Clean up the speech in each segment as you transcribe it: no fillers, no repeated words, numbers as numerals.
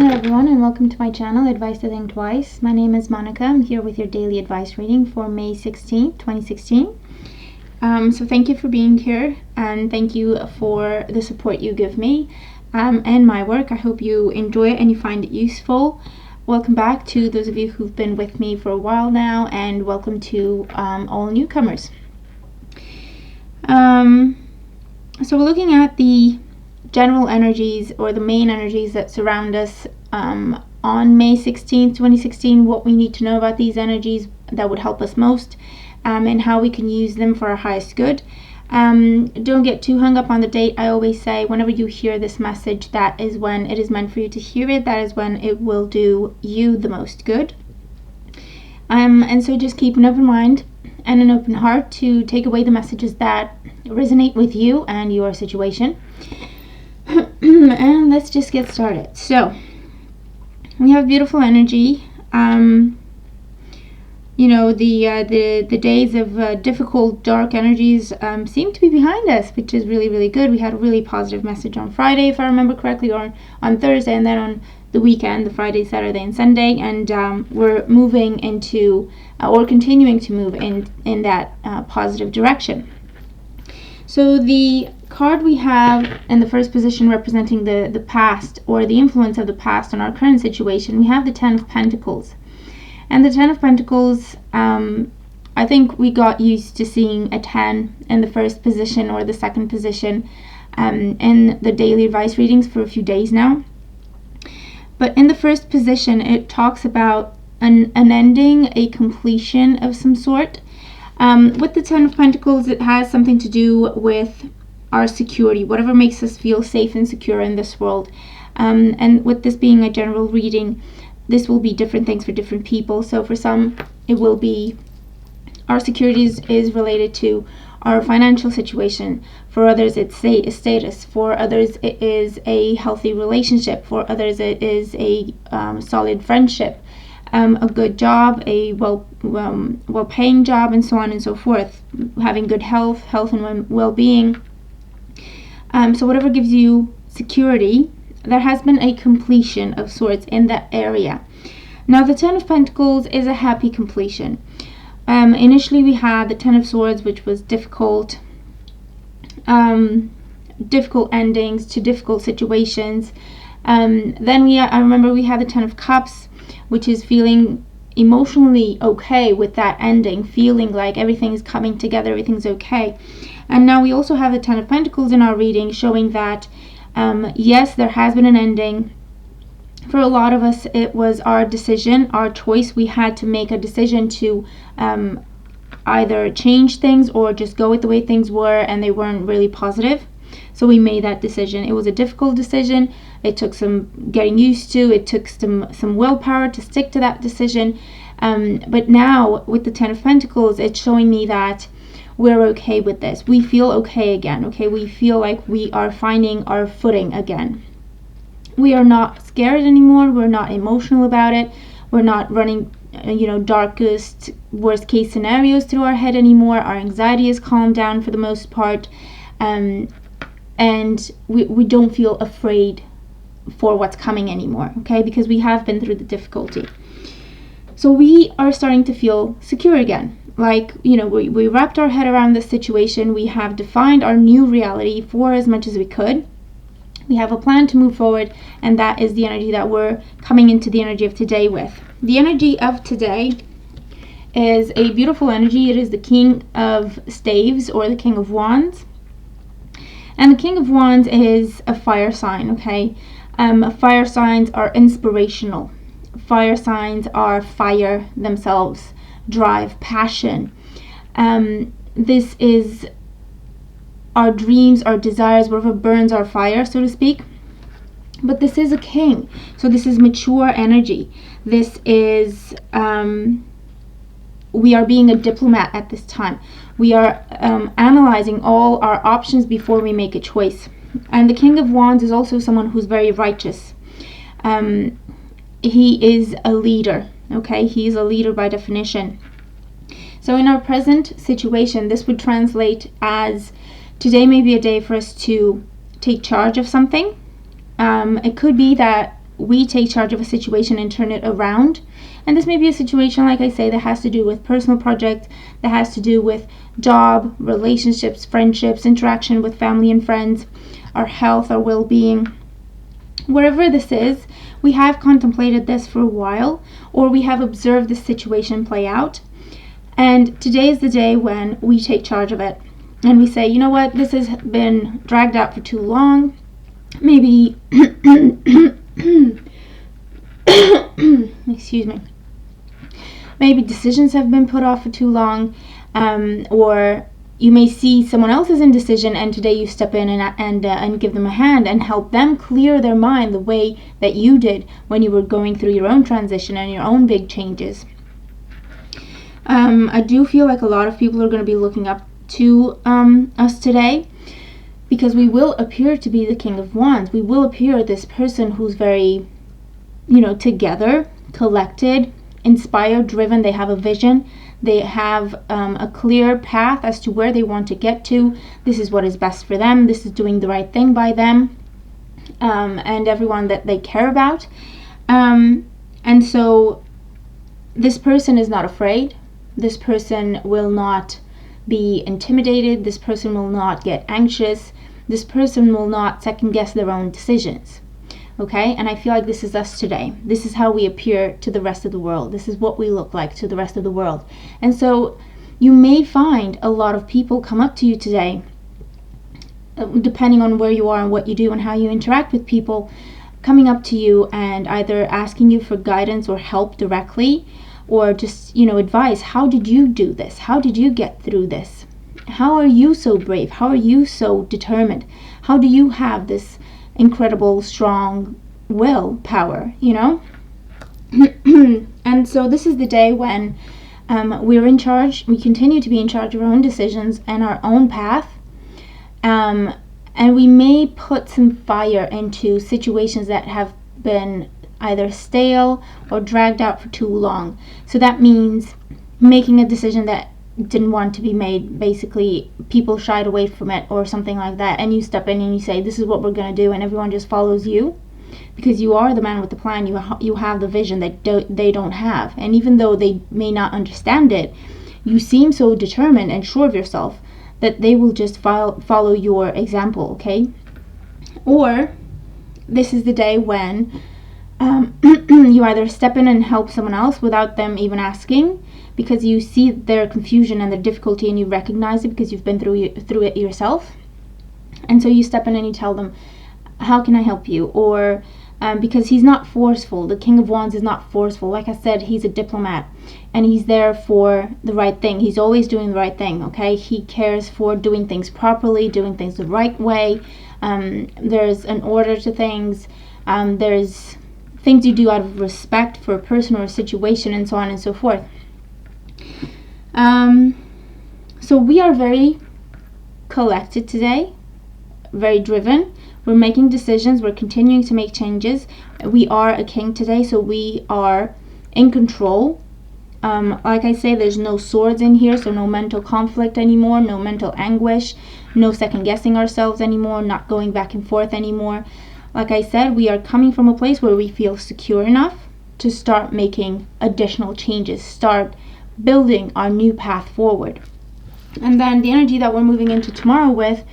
Hello everyone and welcome to my channel, Advice to Think Twice. My name is Monica. I'm here with your daily advice reading for May 16th, 2016. So thank you for being here and thank you for the support you give me and my work. I hope you enjoy it and you find it useful. Welcome back to those of you who've been with me for a while now, and welcome to all newcomers. So we're looking at the general energies, or the main energies that surround us on May 16th, 2016, what we need to know about these energies that would help us most, and how we can use them for our highest good. Don't get too hung up on the date. I always say whenever you hear this message, that is when it is meant for you to hear it. That is when it will do you the most good. And so just keep an open mind and an open heart to take away the messages that resonate with you and your situation. And let's just get started. So we have beautiful energy. The days of difficult, dark energies seem to be behind us, which is really, really good. We had a really positive message on Friday, if I remember correctly, or on Thursday, and then on the weekend, the Friday, Saturday, and Sunday, and we're moving into, or continuing to move in that positive direction. So the card we have in the first position representing the past, or the influence of the past on our current situation, we have the Ten of Pentacles. And the Ten of Pentacles, I think we got used to seeing a 10 in the first position or the second position in the daily advice readings for a few days now. But in the first position, it talks about an ending, a completion of some sort. With the Ten of Pentacles, it has something to do with our security, whatever makes us feel safe and secure in this world. And with this being a general reading, this will be different things for different people. So for some, it will be our security is related to our financial situation. For others, it's status. For others, it is a healthy relationship. For others, it is a solid friendship. A good job, a well-paying job, and so on and so forth. Having good health and well-being. So whatever gives you security, there has been a completion of sorts in that area. Now the Ten of Pentacles is a happy completion. Initially we had the Ten of Swords, which was difficult endings to difficult situations. Then I remember we had the Ten of Cups, which is feeling emotionally okay with that ending, feeling like everything's coming together, everything's okay. And now we also have the Ten of Pentacles in our reading, showing that yes, there has been an ending. For a lot of us, it was our decision, our choice. We had to make a decision to either change things or just go with the way things were, and they weren't really positive. So we made that decision. It was a difficult decision. It took some getting used to. It took some willpower to stick to that decision. But now with the Ten of Pentacles, it's showing me that we're okay with this. We feel okay again. Okay, we feel like we are finding our footing again. We are not scared anymore. We're not emotional about it. We're not running darkest, worst case scenarios through our head anymore. Our anxiety is calmed down for the most part. And we don't feel afraid for what's coming anymore, okay, because we have been through the difficulty. So we are starting to feel secure again. Like, we wrapped our head around this situation. We have defined our new reality for as much as we could. We have a plan to move forward, and that is the energy that we're coming into the energy of today with. The energy of today is a beautiful energy. It is the King of Staves, or the King of Wands. And the King of Wands is a fire sign, okay? Fire signs are inspirational. Fire signs are fire themselves, drive, passion. This is our dreams, our desires, whatever burns our fire, so to speak. But this is a king, so this is mature energy. This is we are being a diplomat at this time. We are analyzing all our options before we make a choice. And the King of Wands is also someone who's very righteous. He is a leader, okay? He is a leader by definition. So in our present situation, this would translate as today may be a day for us to take charge of something. It could be that we take charge of a situation and turn it around. And this may be a situation, like I say, that has to do with personal project, that has to do with job, relationships, friendships, interaction with family and friends, our health, our well-being. Wherever this is, we have contemplated this for a while, or we have observed the situation play out. And today is the day when we take charge of it. And we say, you know what, this has been dragged out for too long. Maybe, excuse me. Maybe decisions have been put off for too long, or you may see someone else's indecision, and today you step in and give them a hand and help them clear their mind the way that you did when you were going through your own transition and your own big changes. I do feel like a lot of people are going to be looking up to us today, because we will appear to be the King of Wands. We will appear this person who's very, together, collected, inspired, driven. They have a vision. They have a clear path as to where they want to get to. This is what is best for them. This is doing the right thing by them and everyone that they care about. And so this person is not afraid. This person will not be intimidated. This person will not get anxious. This person will not second guess their own decisions. Okay, and I feel like this is us today. This is how we appear to the rest of the world. This is what we look like to the rest of the world. And so you may find a lot of people come up to you today, depending on where you are and what you do and how you interact with people, coming up to you and either asking you for guidance or help directly, or just, advice. How did you do this? How did you get through this? How are you so brave? How are you so determined? How do you have this incredible, strong willpower, And so this is the day when we're in charge. We continue to be in charge of our own decisions and our own path. And we may put some fire into situations that have been either stale or dragged out for too long. So that means making a decision that didn't want to be made. Basically, people shied away from it or something like that, and you step in and you say, this is what we're going to do, and everyone just follows you because you are the man with the plan. You have the vision that they don't have, and even though they may not understand it, you seem so determined and sure of yourself that they will just follow your example. Okay? Or this is the day when you either step in and help someone else without them even asking, because you see their confusion and their difficulty and you recognize it because you've been through it yourself. And so you step in and you tell them, how can I help you? Or because he's not forceful. The King of Wands is not forceful. Like I said, he's a diplomat and he's there for the right thing. He's always doing the right thing, okay? He cares for doing things properly, doing things the right way. There's an order to things. There's things you do out of respect for a person or a situation, and so on and so forth. So we are very collected today, very driven. We're making decisions. We're continuing to make changes. We are a king today, so we are in control. Like I say, there's no swords in here, so no mental conflict anymore, no mental anguish, no second guessing ourselves anymore, not going back and forth anymore. Like I said, we are coming from a place where we feel secure enough to start making additional changes, start building our new path forward. And then the energy that we're moving into tomorrow with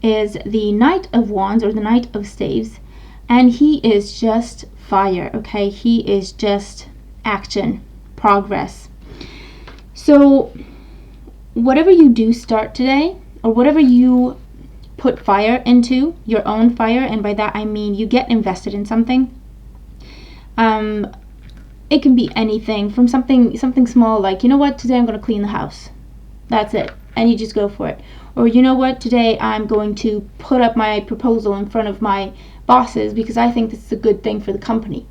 is the Knight of Wands, or the Knight of Staves, and he is just fire. Okay, he is just action, progress. So whatever you do start today, or whatever you put fire into, your own fire, and by that I mean you get invested in something. It can be anything from something small, like, you know what, today I'm going to clean the house. That's it. And you just go for it. Or, you know what, today I'm going to put up my proposal in front of my bosses because I think this is a good thing for the company.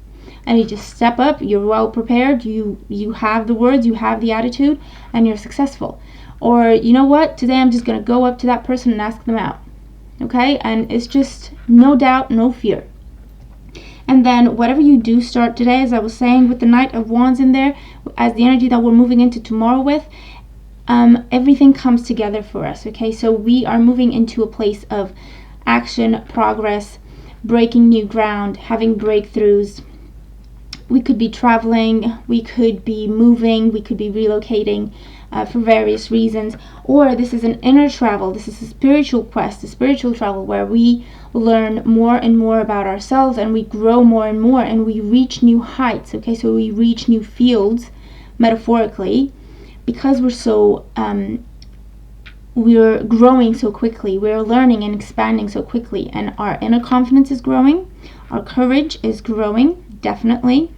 And you just step up, you're well prepared, you have the words, you have the attitude, and you're successful. Or, you know what, today I'm just going to go up to that person and ask them out. Okay? And it's just no doubt, no fear. And then whatever you do start today, as I was saying, with the Knight of Wands in there, as the energy that we're moving into tomorrow with, everything comes together for us. Okay, so we are moving into a place of action, progress, breaking new ground, having breakthroughs. We could be traveling, we could be moving, we could be relocating for various reasons. Or this is an inner travel, this is a spiritual quest, a spiritual travel where we learn more and more about ourselves, and we grow more and more, and we reach new heights. Okay, so we reach new fields, metaphorically, because we're growing so quickly, we're learning and expanding so quickly, and our inner confidence is growing, our courage is growing, definitely,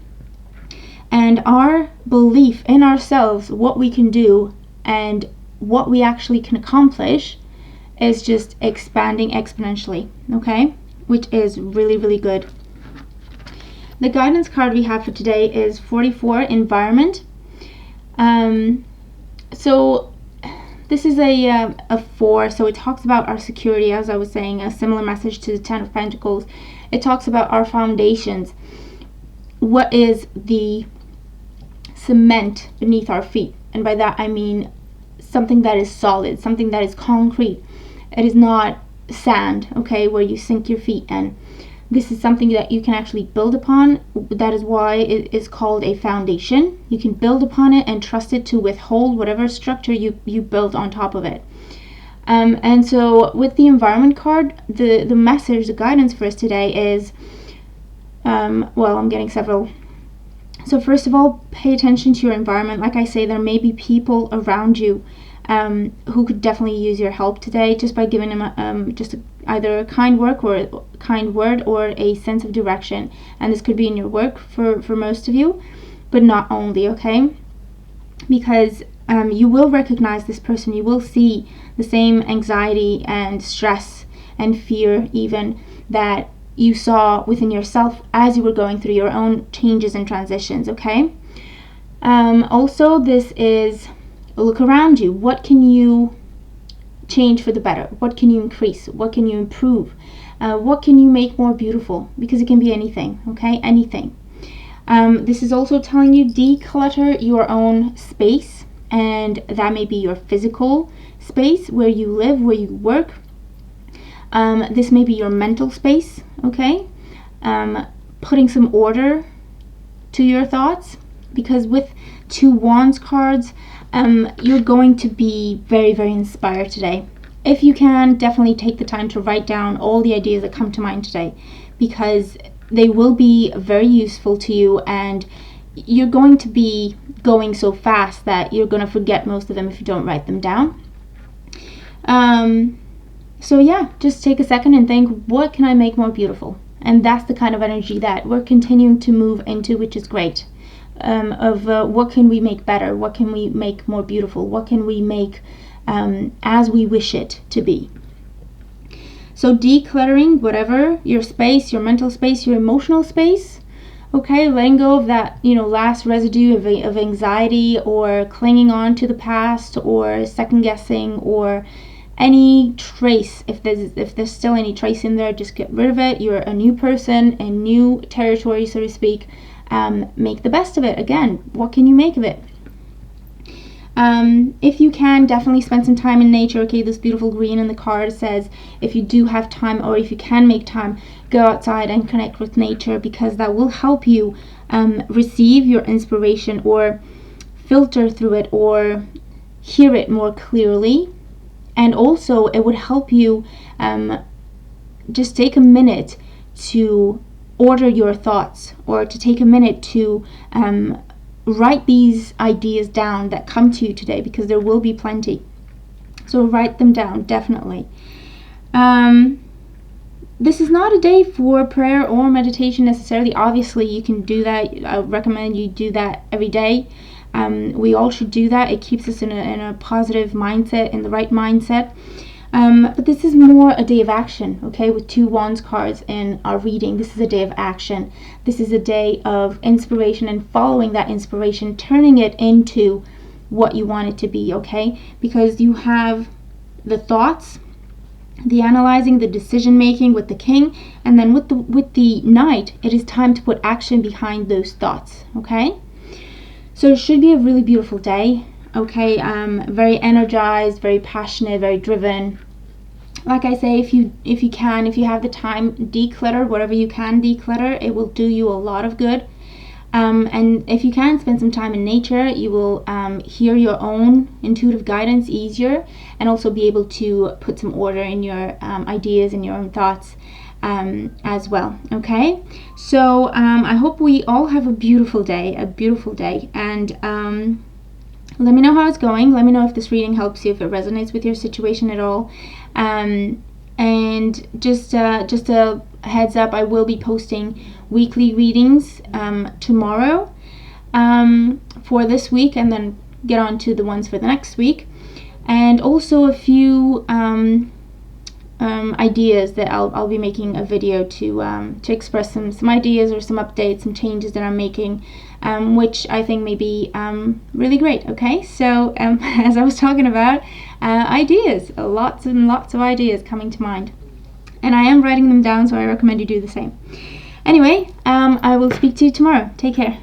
and our belief in ourselves, what we can do and what we actually can accomplish, is just expanding exponentially. Okay, which is really, really good. The guidance card we have for today is 44, environment. So this is a 4, so it talks about our security, as I was saying, a similar message to the 10 of Pentacles. It talks about our foundations. What is the cement beneath our feet? And by that I mean something that is solid, something that is concrete. It is not sand, okay, where you sink your feet in. This is something that you can actually build upon. That is why it is called a foundation. You can build upon it and trust it to withhold whatever structure you build on top of it. And so with the environment card, the message, the guidance for us today is, well, I'm getting several. So first of all, pay attention to your environment. Like I say, there may be people around you who could definitely use your help today, just by giving them either a kind word or a sense of direction. And this could be in your work for most of you, but not only, okay? Because you will recognize this person. You will see the same anxiety and stress and fear even that you saw within yourself as you were going through your own changes and transitions, okay? Also, this is a look around you. What can you change for the better? What can you increase? What can you improve? What can you make more beautiful? Because it can be anything, okay? Anything. This is also telling you declutter your own space, and that may be your physical space where you live, where you work. This may be your mental space, okay? Putting some order to your thoughts, because with 2 Wands cards, you're going to be very, very inspired today. If you can, definitely take the time to write down all the ideas that come to mind today, because they will be very useful to you, and you're going to be going so fast that you're going to forget most of them if you don't write them down. So yeah, just take a second and think, what can I make more beautiful? And that's the kind of energy that we're continuing to move into, which is great. What can we make better? What can we make more beautiful? What can we make as we wish it to be? So decluttering whatever, your space, your mental space, your emotional space, okay, letting go of that, last residue of anxiety, or clinging on to the past, or second guessing, or any trace. If there's still any trace in there, just get rid of it. You're a new person, a new territory, so to speak. Make the best of it. Again, what can you make of it? If you can, definitely spend some time in nature. Okay, this beautiful green in the card says if you do have time, or if you can make time, go outside and connect with nature, because that will help you receive your inspiration, or filter through it, or hear it more clearly. And also it would help you just take a minute to order your thoughts, or to take a minute to write these ideas down that come to you today, because there will be plenty. So write them down, definitely. This is not a day for prayer or meditation necessarily. Obviously you can do that. I recommend you do that every day. We all should do that. It keeps us in a positive mindset, in the right mindset. But this is more a day of action, okay? With 2 Wands cards in our reading, this is a day of action. This is a day of inspiration, and following that inspiration, turning it into what you want it to be, okay? Because you have the thoughts, the analyzing, the decision making with the King, and then with the Knight, it is time to put action behind those thoughts, okay? So it should be a really beautiful day, okay? Very energized, very passionate, very driven. like I say, if you have the time, declutter whatever you can declutter. It will do you a lot of good. And if you can, spend some time in nature. You will hear your own intuitive guidance easier, and also be able to put some order in your ideas and your own thoughts as well. Okay, so I hope we all have a beautiful day, and let me know how it's going. Let me know if this reading helps you, if it resonates with your situation at all. And just a heads up, I will be posting weekly readings tomorrow for this week, and then get on to the ones for the next week, and also a few ideas that I'll be making a video to express some ideas or some updates, some changes that I'm making, which I think may be really great. Okay, so as I was talking about, ideas, lots and lots of ideas coming to mind, and I am writing them down, so I recommend you do the same. Anyway, I will speak to you tomorrow. Take care.